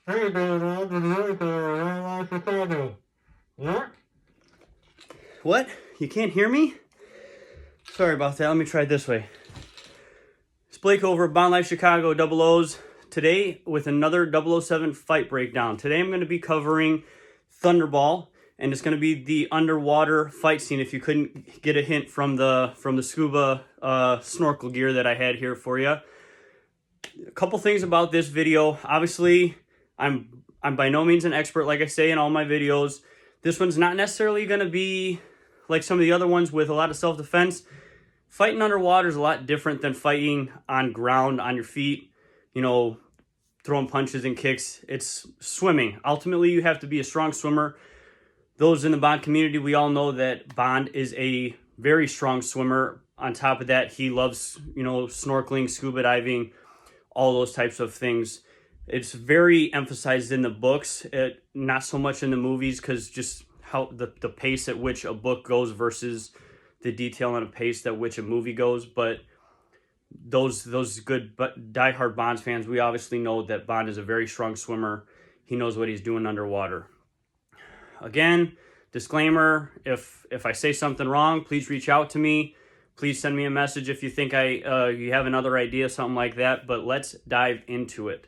Hey, Dad, did you like the What? What? You can't hear me? Sorry about that. Let me try it this way. It's Blake over at Bond Life Chicago Double O's today with another 007 fight breakdown. Today I'm going to be covering Thunderball, and it's going to be the underwater fight scene. If you couldn't get a hint from the scuba snorkel gear that I had here for you. A couple things about this video. Obviously, I'm by no means an expert, like I say in all my videos. This one's not necessarily going to be like some of the other ones with a lot of self-defense. Fighting underwater is a lot different than fighting on ground, on your feet, you know, throwing punches and kicks. It's swimming. Ultimately, you have to be a strong swimmer. Those in the Bond community, we all know that Bond is a very strong swimmer. On top of that, he loves, snorkeling, scuba diving, all those types of things. It's very emphasized in the books, not so much in the movies, because just how the pace at which a book goes versus the detail and a pace at which a movie goes. But those good diehard Bonds fans, we obviously know that Bond is a very strong swimmer. He knows what he's doing underwater. Again, disclaimer, if I say something wrong, please reach out to me. Please send me a message if you think you have another idea, something like that. But let's dive into it.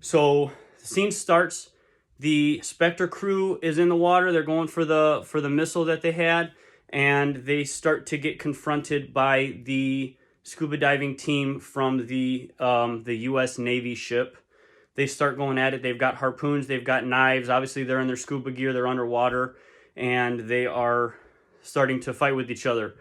So the scene starts. The Spectre crew is in the water. They're going for the missile that they had, and they start to get confronted by the scuba diving team from the U.S. Navy ship. They start going at it. They've got harpoons. They've got knives. Obviously, they're in their scuba gear. They're underwater, and they are starting to fight with each other.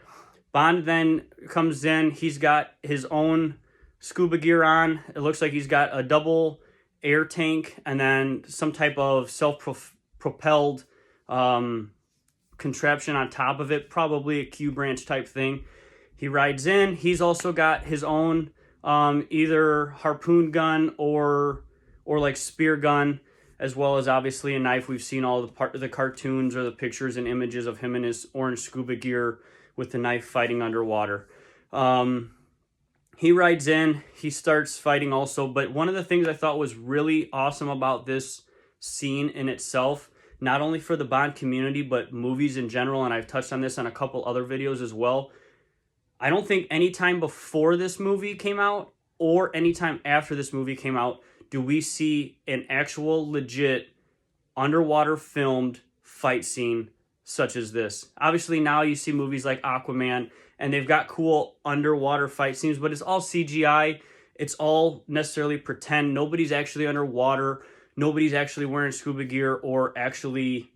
Bond then comes in. He's got his own scuba gear on. It looks like he's got a double air tank and then some type of self-propelled contraption on top of it, probably a Q branch type thing. He rides in. He's also got his own either harpoon gun or like spear gun, as well as obviously a knife. We've seen all the cartoons or the pictures and images of him in his orange scuba gear with the knife fighting underwater. He rides in, he starts fighting also, but one of the things I thought was really awesome about this scene in itself, not only for the Bond community, but movies in general, and I've touched on this on a couple other videos as well, I don't think any time before this movie came out or any time after this movie came out do we see an actual legit underwater filmed fight scene such as this. Obviously now you see movies like Aquaman, and they've got cool underwater fight scenes, but it's all CGI. It's all necessarily pretend. Nobody's actually underwater. Nobody's actually wearing scuba gear or actually,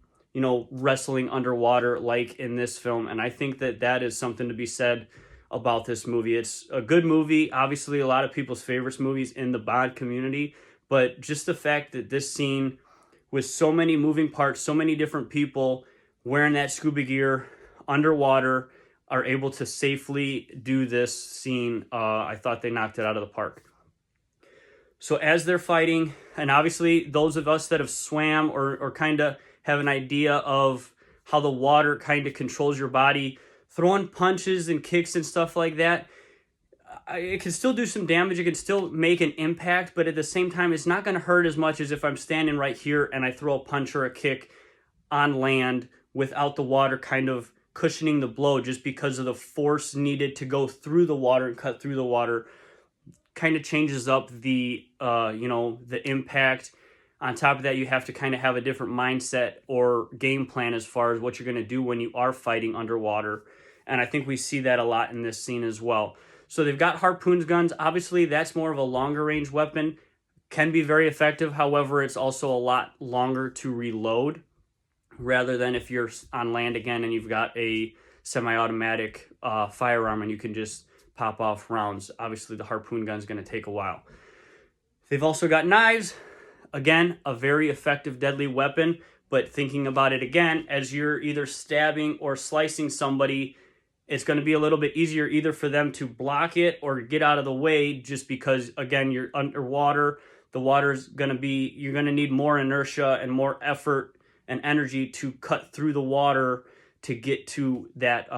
wrestling underwater like in this film. And I think that is something to be said about this movie. It's a good movie. Obviously, a lot of people's favorite movies in the Bond community. But just the fact that this scene, with so many moving parts, so many different people wearing that scuba gear underwater, are able to safely do this scene, I thought they knocked it out of the park. So as they're fighting, and obviously those of us that have swam or kind of have an idea of how the water kind of controls your body, throwing punches and kicks and stuff like that, it can still do some damage. It can still make an impact, but at the same time, it's not going to hurt as much as if I'm standing right here and I throw a punch or a kick on land without the water kind of cushioning the blow, just because of the force needed to go through the water and cut through the water. Kind of changes up the impact. On top of that, you have to kind of have a different mindset or game plan as far as what you're going to do when you are fighting underwater. And I think we see that a lot in this scene as well. So they've got harpoons guns. Obviously, that's more of a longer range weapon. Can be very effective. However, it's also a lot longer to reload, rather than if you're on land again and you've got a semi-automatic firearm and you can just pop off rounds. Obviously, the harpoon gun is going to take a while. They've also got knives. Again, a very effective, deadly weapon. But thinking about it again, as you're either stabbing or slicing somebody, it's going to be a little bit easier either for them to block it or get out of the way, just because, again, you're underwater. The water's going to be, you're going to need more inertia and more effort and energy to cut through the water to get to that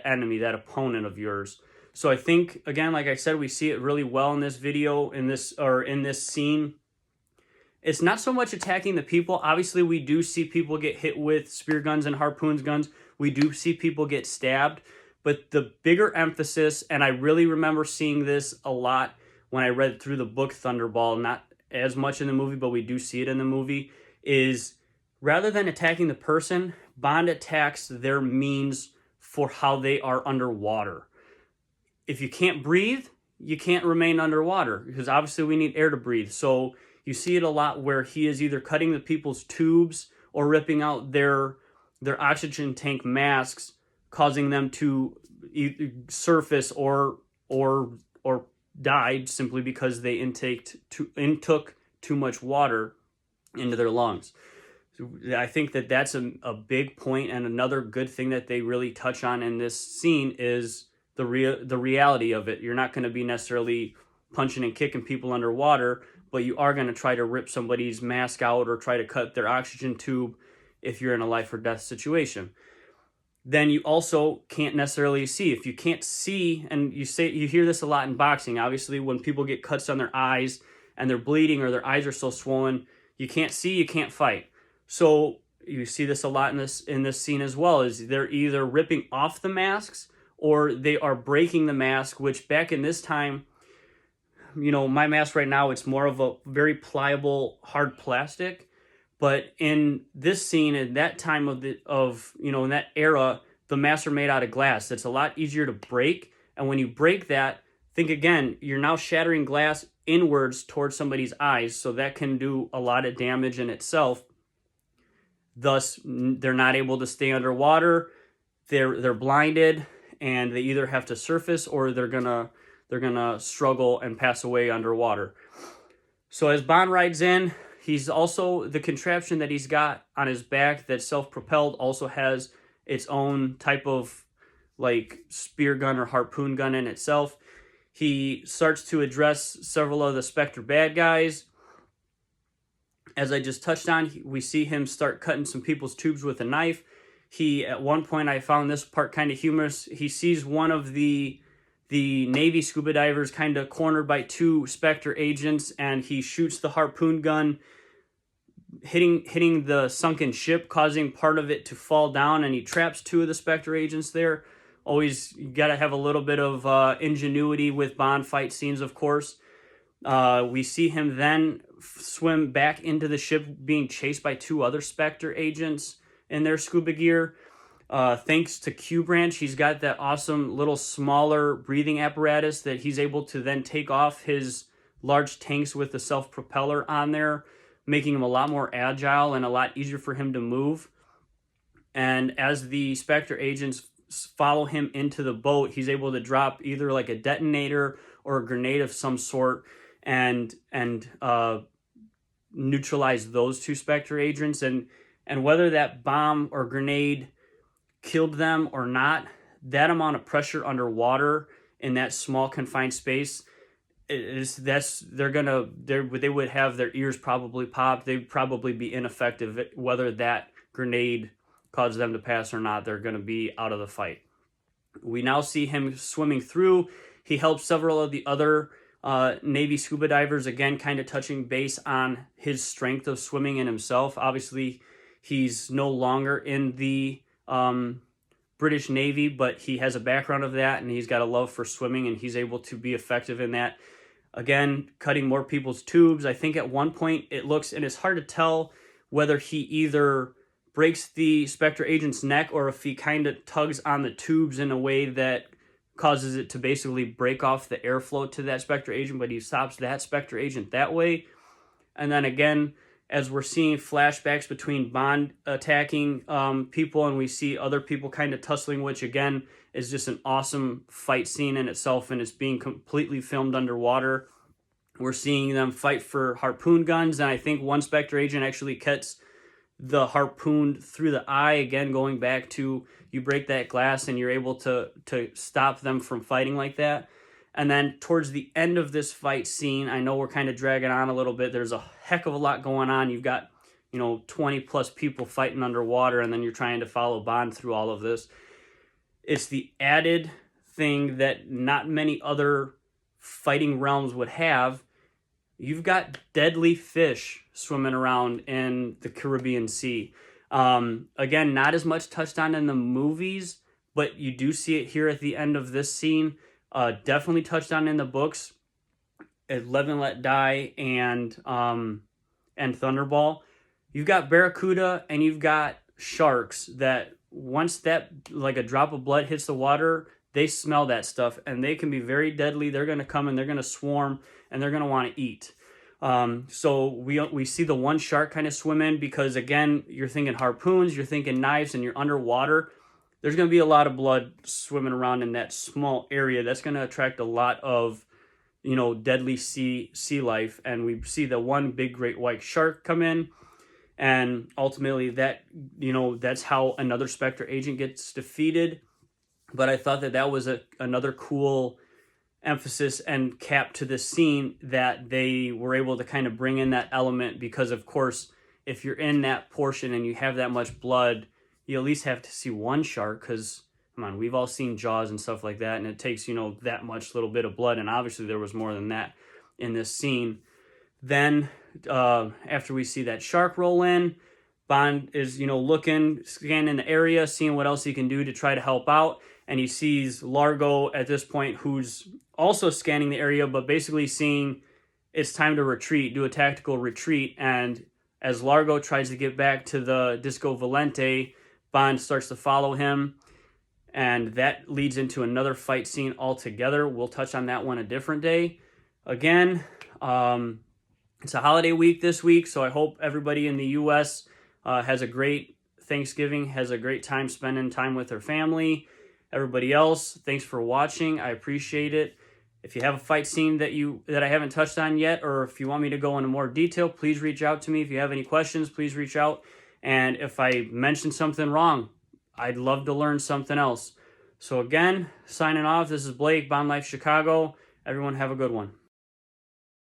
enemy, that opponent of yours. So I think, again, like I said, we see it really well in this video, in this scene. It's not so much attacking the people. Obviously, we do see people get hit with spear guns and harpoons guns. We do see people get stabbed. But the bigger emphasis, and I really remember seeing this a lot when I read through the book Thunderball, not as much in the movie, but we do see it in the movie, is rather than attacking the person, Bond attacks their means for how they are underwater. If you can't breathe, you can't remain underwater, because obviously we need air to breathe. So you see it a lot where he is either cutting the people's tubes or ripping out their oxygen tank masks, causing them to surface or died simply because they intook too much water into their lungs. So I think that that's a big point, and another good thing that they really touch on in this scene is the reality of it. You're not going to be necessarily punching and kicking people underwater, but you are going to try to rip somebody's mask out or try to cut their oxygen tube if you're in a life or death situation. Then you also can't necessarily see. If you can't see, and you hear this a lot in boxing, obviously when people get cuts on their eyes and they're bleeding or their eyes are so swollen, you can't see, you can't fight. So you see this a lot in this scene as well, is they're either ripping off the masks or they are breaking the mask, which back in this time, my mask right now, it's more of a very pliable, hard plastic. But in this scene, at that time in that era, the masks are made out of glass. It's a lot easier to break. And when you break that, think again, you're now shattering glass inwards towards somebody's eyes. So that can do a lot of damage in itself. Thus, they're not able to stay underwater. They're blinded, and they either have to surface or they're gonna struggle and pass away underwater. So as Bond rides in, he's also, the contraption that he's got on his back that's self-propelled also has its own type of like spear gun or harpoon gun in itself. He starts to address several of the Spectre bad guys. As I just touched on, we see him start cutting some people's tubes with a knife. At one point, I found this part kind of humorous. He sees one of the Navy scuba divers kind of cornered by two Spectre agents, and he shoots the harpoon gun, hitting the sunken ship, causing part of it to fall down, and he traps two of the Spectre agents there. Always, you got to have a little bit of ingenuity with Bond fight scenes, of course. We see him then swim back into the ship, being chased by two other Spectre agents in their scuba gear. Thanks to Q Branch, he's got that awesome little smaller breathing apparatus that he's able to then take off his large tanks with the self-propeller on there, making him a lot more agile and a lot easier for him to move. And as the Spectre agents follow him into the boat, he's able to drop either like a detonator or a grenade of some sort and neutralize those two Spectre agents. And whether that bomb or grenade killed them or not, that amount of pressure underwater in that small confined space, they would have their ears probably popped. They'd probably be ineffective. Whether that grenade caused them to pass or not, they're going to be out of the fight. We now see him swimming through. He helps several of the other Navy scuba divers, again, kind of touching base on his strength of swimming in himself. Obviously, he's no longer in the British Navy, but he has a background of that, and he's got a love for swimming, and he's able to be effective in that. Again, cutting more people's tubes. I think at one point it looks, and it's hard to tell whether he either breaks the Spectre agent's neck or if he kind of tugs on the tubes in a way that causes it to basically break off the airflow to that Spectre agent, but he stops that Spectre agent that way. And then again, as we're seeing flashbacks between Bond attacking people, and we see other people kind of tussling, which again is just an awesome fight scene in itself, and it's being completely filmed underwater. We're seeing them fight for harpoon guns, and I think one Spectre agent actually cuts the harpoon through the eye, again going back to you break that glass and you're able to stop them from fighting like that. And then towards the end of this fight scene, I know we're kind of dragging on a little bit. There's a heck of a lot going on. You've got, 20 plus people fighting underwater, and then you're trying to follow Bond through all of this. It's the added thing that not many other fighting realms would have. you've got deadly fish swimming around in the Caribbean Sea. Again, not as much touched on in the movies, but you do see it here at the end of this scene. Definitely touched on in the books. Live and Let Die and Thunderball. You've got barracuda and you've got sharks that once that like a drop of blood hits the water, they smell that stuff and they can be very deadly. They're going to come and they're going to swarm and they're going to want to eat. So we see the one shark kind of swim in because again, you're thinking harpoons, you're thinking knives, and you're underwater. There's going to be a lot of blood swimming around in that small area. That's going to attract a lot of deadly sea life, and we see the one big great white shark come in, and ultimately that's how another Spectre agent gets defeated. But I thought that was another cool emphasis and cap to this scene, that they were able to kind of bring in that element, because of course if you're in that portion and you have that much blood, you at least have to see one shark, because come on, we've all seen Jaws and stuff like that, and it takes that much little bit of blood, and obviously there was more than that in this scene. Then after we see that shark roll in, Bond is looking, scanning the area, seeing what else he can do to try to help out, and he sees Largo at this point, who's also scanning the area, but basically seeing it's time to retreat, do a tactical retreat. And as Largo tries to get back to the Disco Volante, Bond starts to follow him, and that leads into another fight scene altogether. We'll touch on that one a different day. Again, it's a holiday week this week, so I hope everybody in the U.S. Has a great Thanksgiving, has a great time spending time with their family. Everybody else, thanks for watching. I appreciate it. If you have a fight scene that I haven't touched on yet, or if you want me to go into more detail, please reach out to me. If you have any questions, please reach out. And if I mentioned something wrong, I'd love to learn something else. So again, signing off, this is Blake, Bond Life Chicago. Everyone have a good one.